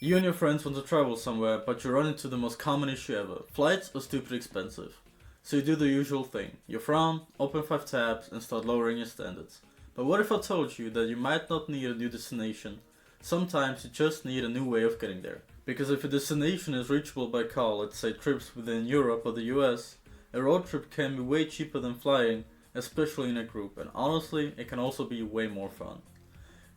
You and your friends want to travel somewhere, but you run into the most common issue ever. Flights are stupid expensive. So you do the usual thing. You frown, open 5 tabs, and start lowering your standards. But what if I told you that you might not need a new destination? Sometimes you just need a new way of getting there. Because if your destination is reachable by car, let's say trips within Europe or the US, a road trip can be way cheaper than flying, especially in a group, and honestly, it can also be way more fun.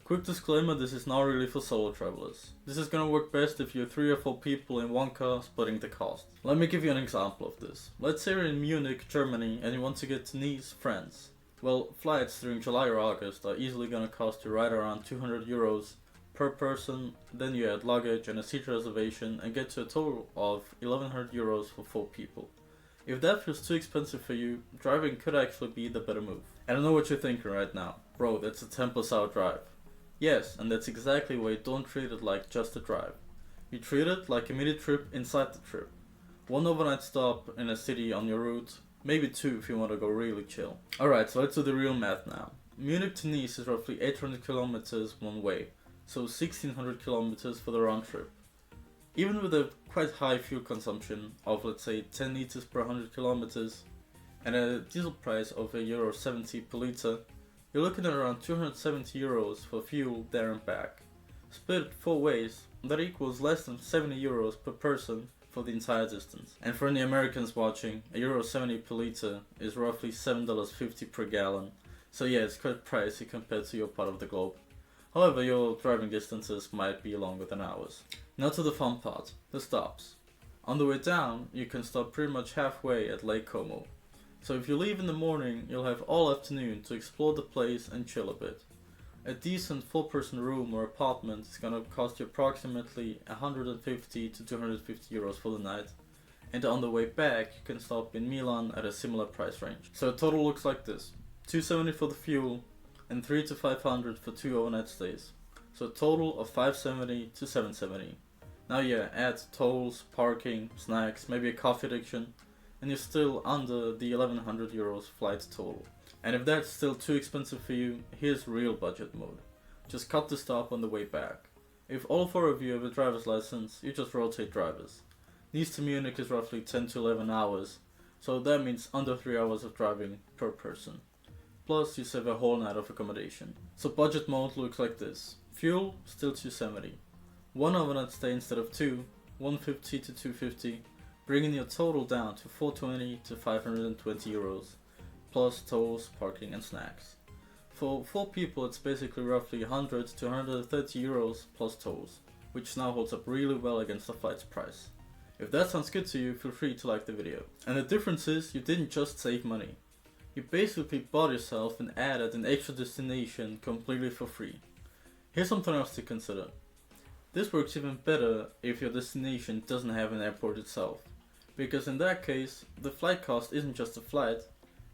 Quick disclaimer, this is not really for solo travelers. This is gonna work best if you're 3 or 4 people in one car splitting the cost. Let me give you an example of this. Let's say you're in Munich, Germany and you want to get to Nice, France. Well, flights during July or August are easily gonna cost you right around 200 euros per person, then you add luggage and a seat reservation and get to a total of 1100 euros for 4 people. If that feels too expensive for you, driving could actually be the better move. And I know what you're thinking right now. Bro, that's a 10+ hour drive. Yes, and that's exactly why you don't treat it like just a drive. You treat it like a mini trip inside the trip. 1 overnight stop in a city on your route, maybe 2 if you want to go really chill. Alright, so let's do the real math now. Munich to Nice is roughly 800 kilometers one way, so 1600 kilometers for the round trip. Even with a quite high fuel consumption of let's say 10 liters per 100 kilometers and a diesel price of €1.70 per liter, you're looking at around 270 euros for fuel there and back. Split it 4 ways, that equals less than 70 euros per person for the entire distance. And for any Americans watching, €1.70 per liter is roughly $7.50 per gallon. So yeah, it's quite pricey compared to your part of the globe. However, your driving distances might be longer than ours. Now to the fun part, the stops. On the way down, you can stop pretty much halfway at Lake Como. So if you leave in the morning, you'll have all afternoon to explore the place and chill a bit. A decent 4-person room or apartment is gonna cost you approximately 150 to 250 euros for the night. And on the way back, you can stop in Milan at a similar price range. So the total looks like this. 270 for the fuel and 3 to 500 for 2 overnight stays. So a total of 570 to 770. Now yeah, add tolls, parking, snacks, maybe a coffee addiction, and you're still under the 1100 euros flight total. And if that's still too expensive for you, here's real budget mode. Just cut the stop on the way back. If all 4 of you have a driver's license, you just rotate drivers. Nice to Munich is roughly 10 to 11 hours, so that means under 3 hours of driving per person. Plus you save a whole night of accommodation. So budget mode looks like this. Fuel, still 270. 1 overnight stay instead of 2, 150 to 250. Bringing your total down to 420 to 520 euros, plus tolls, parking and snacks. For 4 people it's basically roughly 100 to 130 euros plus tolls, which now holds up really well against the flight's price. If that sounds good to you, feel free to like the video. And the difference is, you didn't just save money. You basically bought yourself and added an extra destination completely for free. Here's something else to consider. This works even better if your destination doesn't have an airport itself. Because in that case, the flight cost isn't just the flight,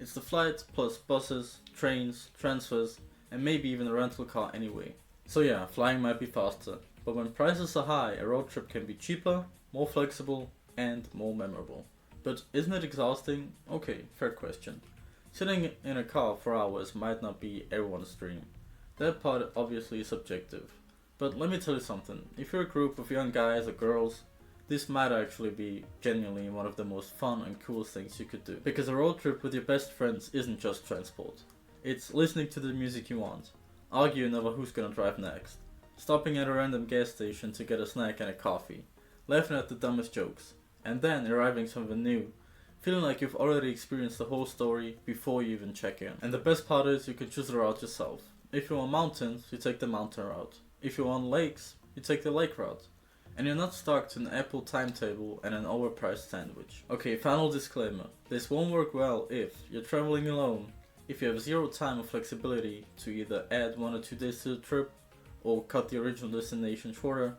it's the flight plus buses, trains, transfers, and maybe even a rental car anyway. So yeah, flying might be faster, but when prices are high, a road trip can be cheaper, more flexible, and more memorable. But isn't it exhausting? Okay, fair question. Sitting in a car for hours might not be everyone's dream. That part obviously is subjective. But let me tell you something, if you're a group of young guys or girls, this might actually be genuinely one of the most fun and coolest things you could do. Because a road trip with your best friends isn't just transport. It's listening to the music you want, arguing over who's gonna drive next, stopping at a random gas station to get a snack and a coffee, laughing at the dumbest jokes, and then arriving somewhere new, feeling like you've already experienced the whole story before you even check in. And the best part is you can choose the route yourself. If you want mountains, you take the mountain route. If you want lakes, you take the lake route. And you're not stuck to an Apple timetable and an overpriced sandwich. Okay, final disclaimer. This won't work well if you're traveling alone, if you have 0 time or flexibility to either add 1 or 2 days to the trip, or cut the original destination shorter,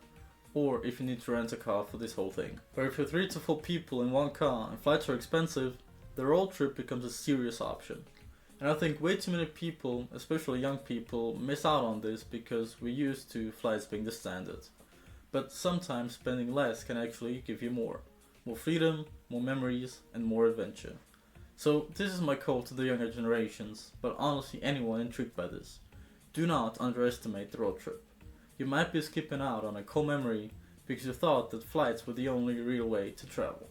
or if you need to rent a car for this whole thing. But if you're 3 to 4 people in one car and flights are expensive, the road trip becomes a serious option. And I think way too many people, especially young people, miss out on this because we're used to flights being the standard. But sometimes spending less can actually give you more. More freedom, more memories, and more adventure. So this is my call to the younger generations, but honestly anyone intrigued by this. Do not underestimate the road trip. You might be skipping out on a cool memory because you thought that flights were the only real way to travel.